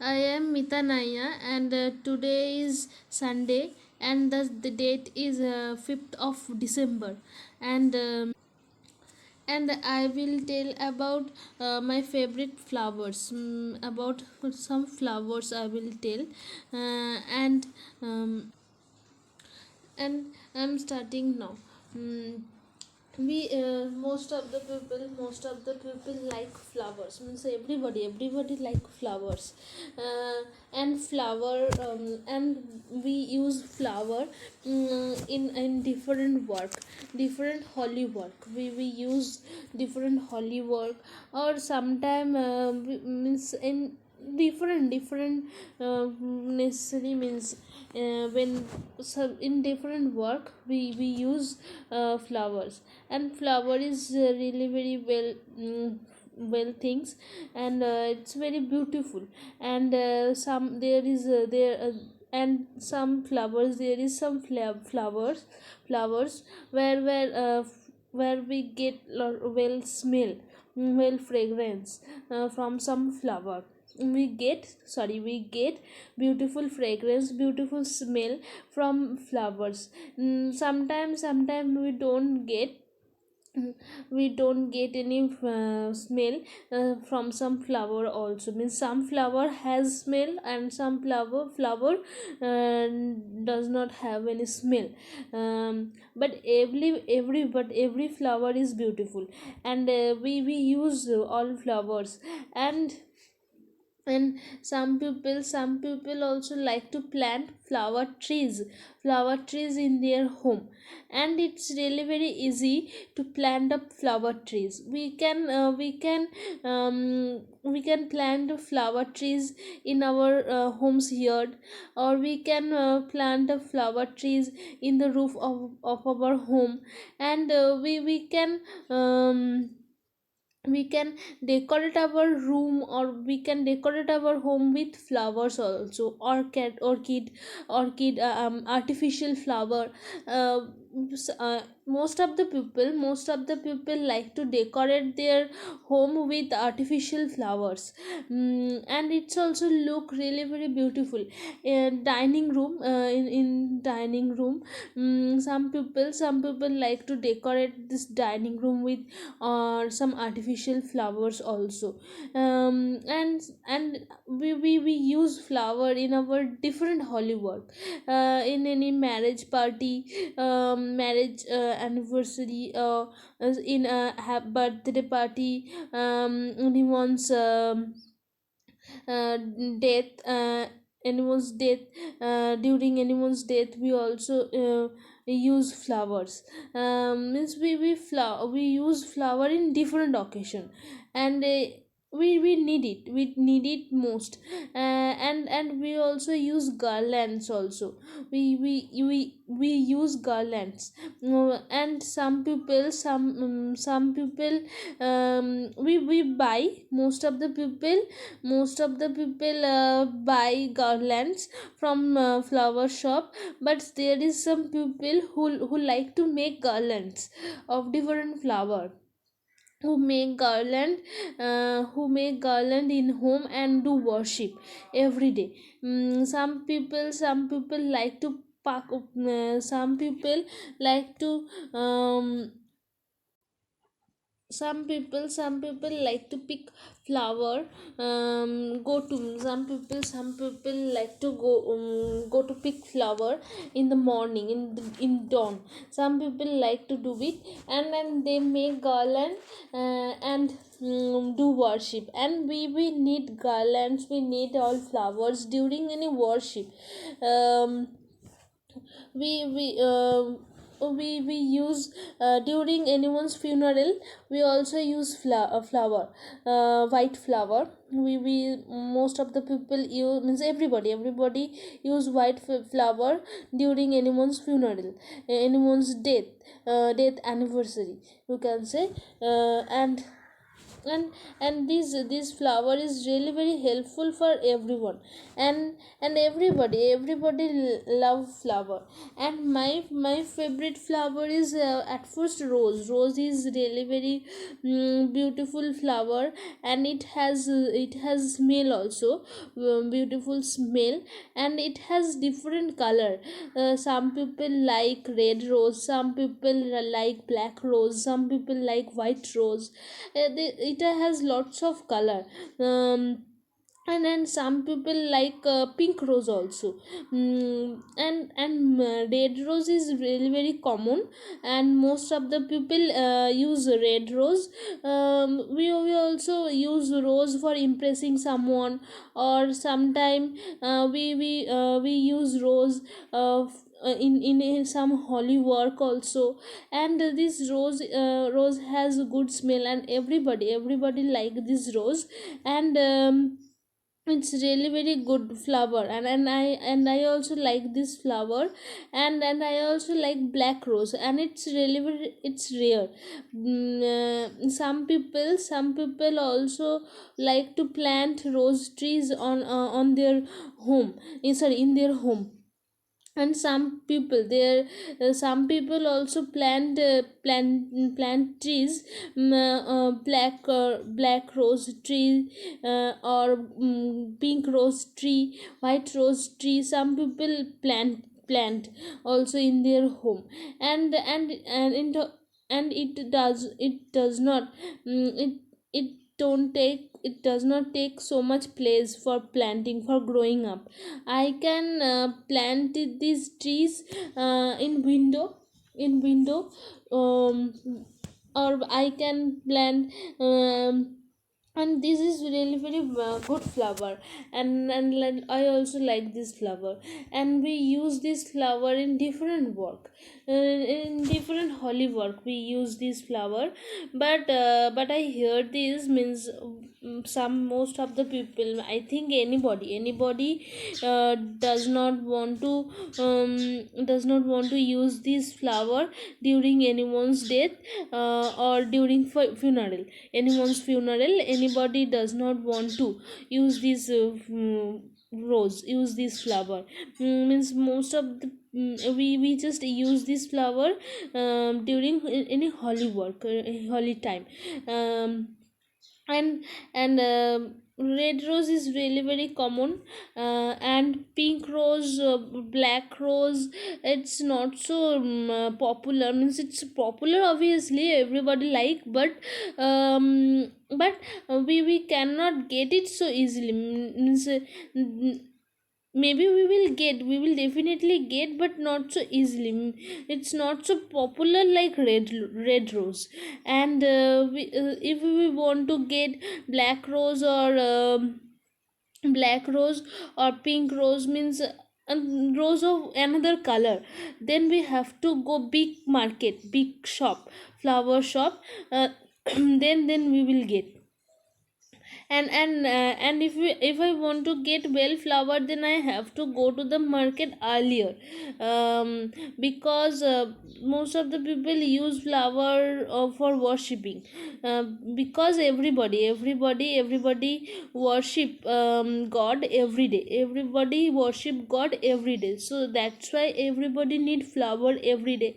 I am Mitanaya, and today is Sunday, and the date is 5th of December, and I will tell about my favorite flowers. About some flowers, I will tell, and I'm starting now. Mm, we most of the people like flowers, means everybody like flowers, and flower and we use flower in different work, different holy work. We use different holy work, or sometime means in different necessary, means when some in different work we use flowers. And flower is really very well things, and it's very beautiful. And some there is there and some flowers, there is some flowers where we get well smell, well fragrance from some flower. We get beautiful fragrance, beautiful smell from flowers. Sometimes we don't get any smell from some flower also, means some flower has smell and some flower uh, does not have any smell. But every flower is beautiful, and we use all flowers. And some people also like to plant flower trees in their home. And it's really very easy to plant up flower trees. We can plant flower trees in our home's yard, or we can plant flower trees in the roof of our home. And we can decorate our room, or we can decorate our home with flowers also, orchid, artificial flower. uh, most of the people like to decorate their home with artificial flowers. And it's also look really very beautiful in dining room. In dining room, some people like to decorate this dining room with or some artificial flowers also. And we use flower in our different holy work, in any marriage party, marriage anniversary, in a birthday party, anyone's uh, death anyone's death during anyone's death, we also use flowers. Means we use flower in different occasion. And we need it most. And we also use garlands also. We use garlands. And some people we buy, most of the people buy garlands from flower shop. But there is some people who like to make garlands of different flower, who make garland in home and do worship every day. Some people like to pack some people like to um some people like to pick flower. Go to some people like to go to pick flower in the morning, in dawn. Some people like to do it, and then they make garland, and do worship. And we need garlands, we need all flowers during any worship. um, we use during anyone's funeral. We also use flower, white flower. We most of the people use, means everybody use white flower during anyone's funeral, anyone's death anniversary, you can say. And and this flower is really very helpful for everyone, and everybody love flower. And my favorite flower is at first rose is really very beautiful flower, and it has smell also, beautiful smell, and it has different color. Some people like red rose, some people like black rose, some people like white rose. It has lots of color. And then some people like pink rose also. And red rose is really very common, and most of the people use red rose. We also use rose for impressing someone, or sometime we use rose in some holy work also. And this rose has a good smell, and everybody like this rose. And it's really very good flower, and I also like this flower. And I also like black rose, and it's really very, it's rare. Some people also like to plant rose trees on their home, in their home. And some people also plant trees, black rose tree, or pink rose tree, white rose tree. Some people plant also in their home. And and and it, and it does it does not it don't take it does not take so much place for planting, for growing up. I can plant these trees in window, um, or I can plant, and this is really very good flower. And I also like this flower. And we use this flower in different work, in different holy work we use this flower. But I hear this means, some most of the people, I think anybody does not want to use this flower during anyone's death, or during anyone's funeral. Anybody does not want to use this use this flower. Means most of the we just use this flower during any holy work, holy time. Um, and and red rose is really very common, and pink rose, black rose, it's not so popular. Means it's popular, obviously everybody like, but we cannot get it so easily. Means maybe we will definitely get, but not so easily. It's not so popular like red rose. And if we want to get black rose, or black rose or pink rose, means rose of another color, then we have to go big market, big shop, flower shop. Then we will get. And if I want to get well flower, then I have to go to the market earlier. Because most of the people use flower for worshipping, because everybody worship god every day. Everybody worship god every day, so that's why everybody need flower every day.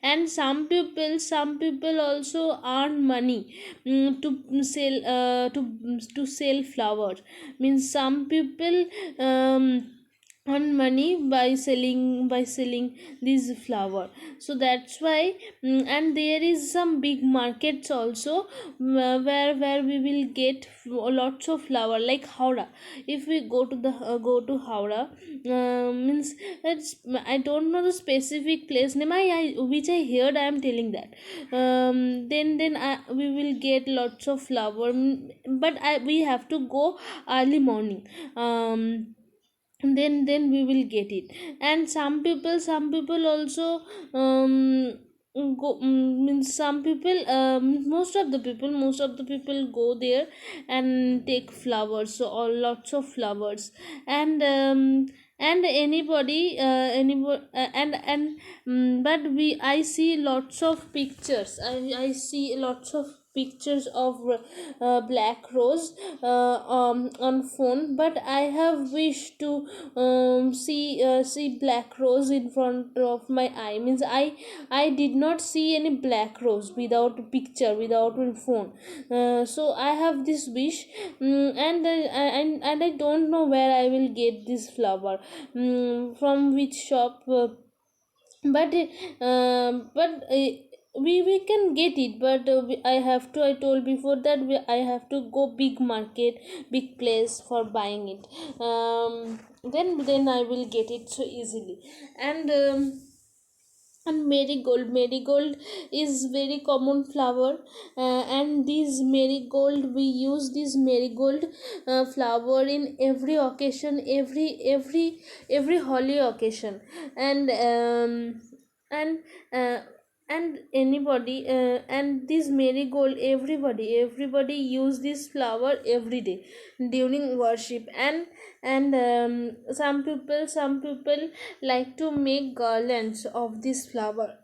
And some people also earn money, to sell flowers. Means some people earn money by selling this flower. So that's why. And there is some big markets also, where we will get lots of flower, like Howrah. If we go to Howrah, means it's, I don't know the specific place name, which I heard, I am telling that. Then we will get lots of flower. But we have to go early morning. Then we will get it. And some people also means some people, most of the people go there and take flowers, so all lots of flowers. And anybody and but we I see lots of pictures. I see lots of pictures of black rose on phone, but I have wished to see black rose in front of my eye. Means I did not see any black rose without a picture, without a phone. So I have this wish. And I don't know where I will get this flower, from which shop. But we can get it, but I have to, I told before that I have to go big market, big place for buying it. Then I will get it so easily. And marigold is very common flower. And this marigold, we use this marigold flower in every occasion, every holy occasion. And um, and uh, and anybody, and this marigold, everybody use this flower every day during worship. And some people like to make garlands of this flower.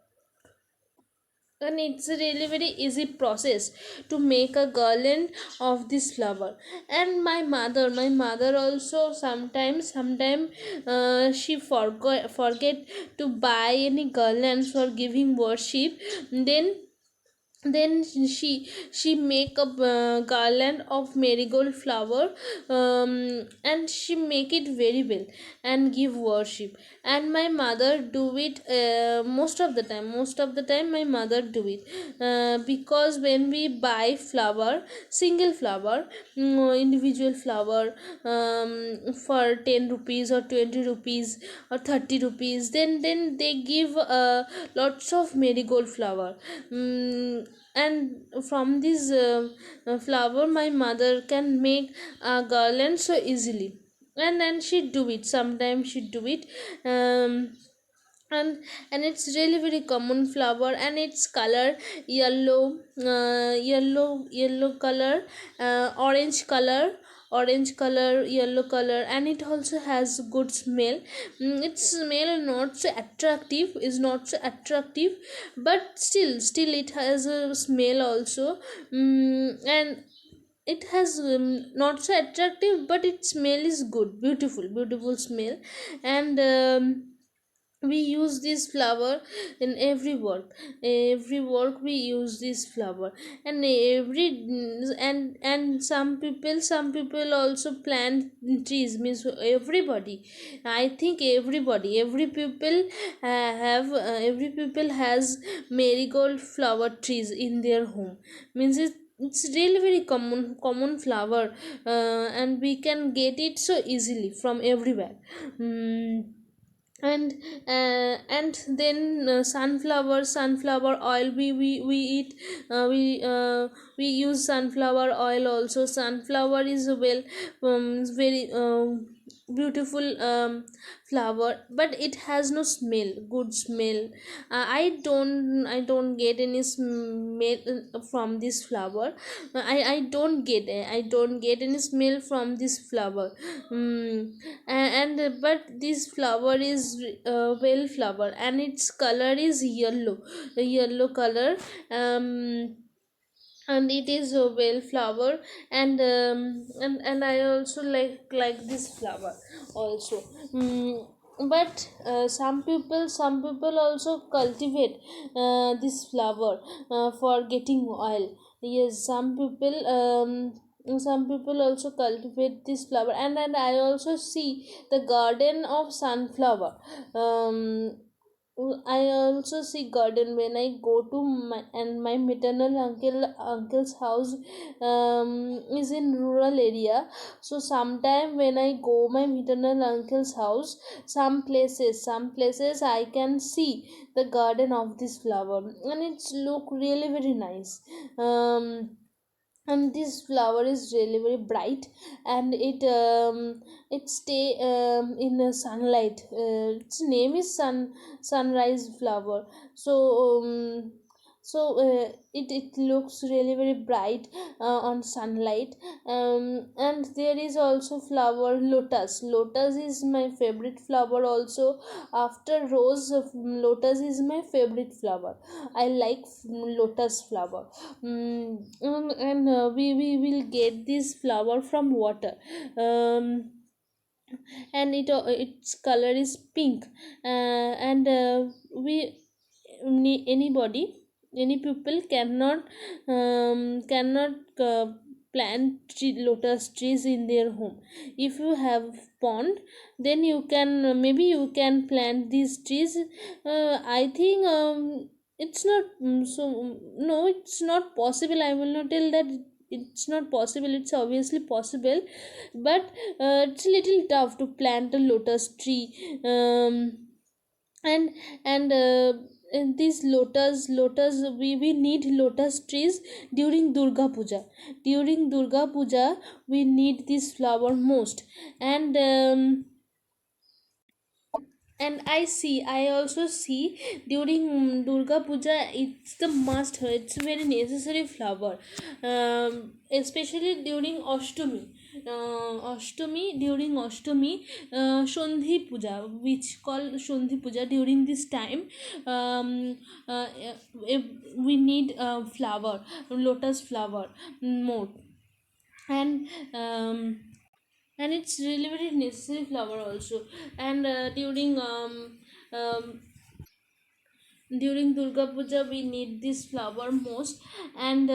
And it's a really very easy process to make a garland of this flower. And my mother also sometimes she forget to buy any garlands for giving worship. Then then she make a garland of marigold flower, and she make it very well and give worship. And my mother do it, most of the time my mother do it, because when we buy flower, single flower, individual flower, for 10 rupees or 20 rupees or 30 rupees, then they give lots of marigold flower. And from this flower my mother can make a garland so easily. And she do it, sometimes she do it. um, and it's really very common flower, and its color yellow, yellow color, orange color, yellow color, and it also has good smell. Its smell not so attractive, is not so attractive, but still it has a smell also. And it has, not so attractive, but its smell is good, beautiful smell. And we use this flower in every work we use this flower. And some people also plant trees. Means everybody, I think every people every people has marigold flower trees in their home. Means it's really very common flower, and we can get it so easily from everywhere. mm, and then sunflower oil, we eat, we use sunflower oil also. Sunflower is a well, very beautiful flower, but it has no smell, good smell. I don't get any smell from this flower. I don't get any smell from this flower. But this flower is well flower, and its color is yellow color. And it is a well flower. And I also like this flower also. But some people also cultivate this flower for getting oil. Yes, some people also cultivate this flower. And I also see the garden of sunflower. um I also see garden when I go to my maternal uncle's house is in rural area. So sometime when I go my maternal uncle's house, some places I can see the garden of this flower, and it's look really very nice. And this flower is really very bright, and it stay in the sunlight. Its name is sunrise flower. So So it looks really very bright on sunlight. And there is also flower lotus. Lotus is my favorite flower also. After rose, lotus is my favorite flower. I like lotus flower. And we will get this flower from water. And its color is pink. And we anybody, any people cannot plant lotus trees in their home. If you have pond, then you can, maybe you can plant these trees. I think it's not no, it's not possible. I will not tell that it's not possible, it's obviously possible. But it's a little tough to plant a lotus tree. And and these lotus we need lotus trees during Durga Puja. During Durga Puja we need this flower most. And I also see during Durga Puja, it's the must, it's very necessary flower. Especially during Ashtami. During Ashtami, Sandhi Puja, which called Sandhi Puja, during this time, um, if we need flower, lotus flower more. And and it's really very necessary flower also. And um, during Durga Puja we need this flower most. And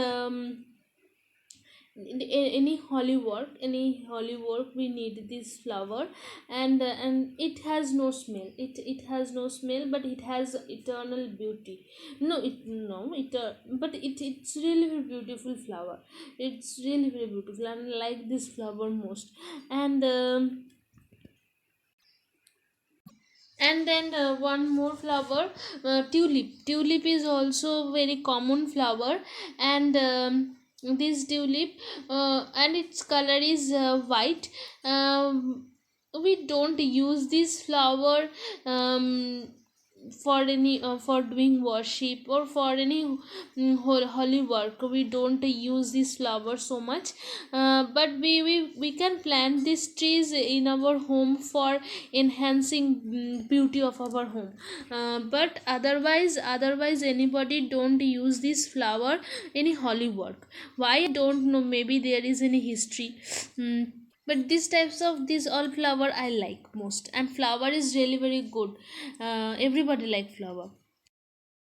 any holy work we need this flower. And it has no smell, it has no smell, but it has eternal beauty. No, but it's really very beautiful flower. It's really very beautiful, and I like this flower most. And then one more flower, tulip is also very common flower. And this tulip, and its color is white. We don't use this flower um, for any for doing worship, or for any holy work. We don't use this flower so much. But we can plant these trees in our home for enhancing beauty of our home. But otherwise anybody don't use this flower any holy work. Why, I don't know, maybe there is any history. But these types of these all flower I like most. And flower is really very good. Everybody like flower.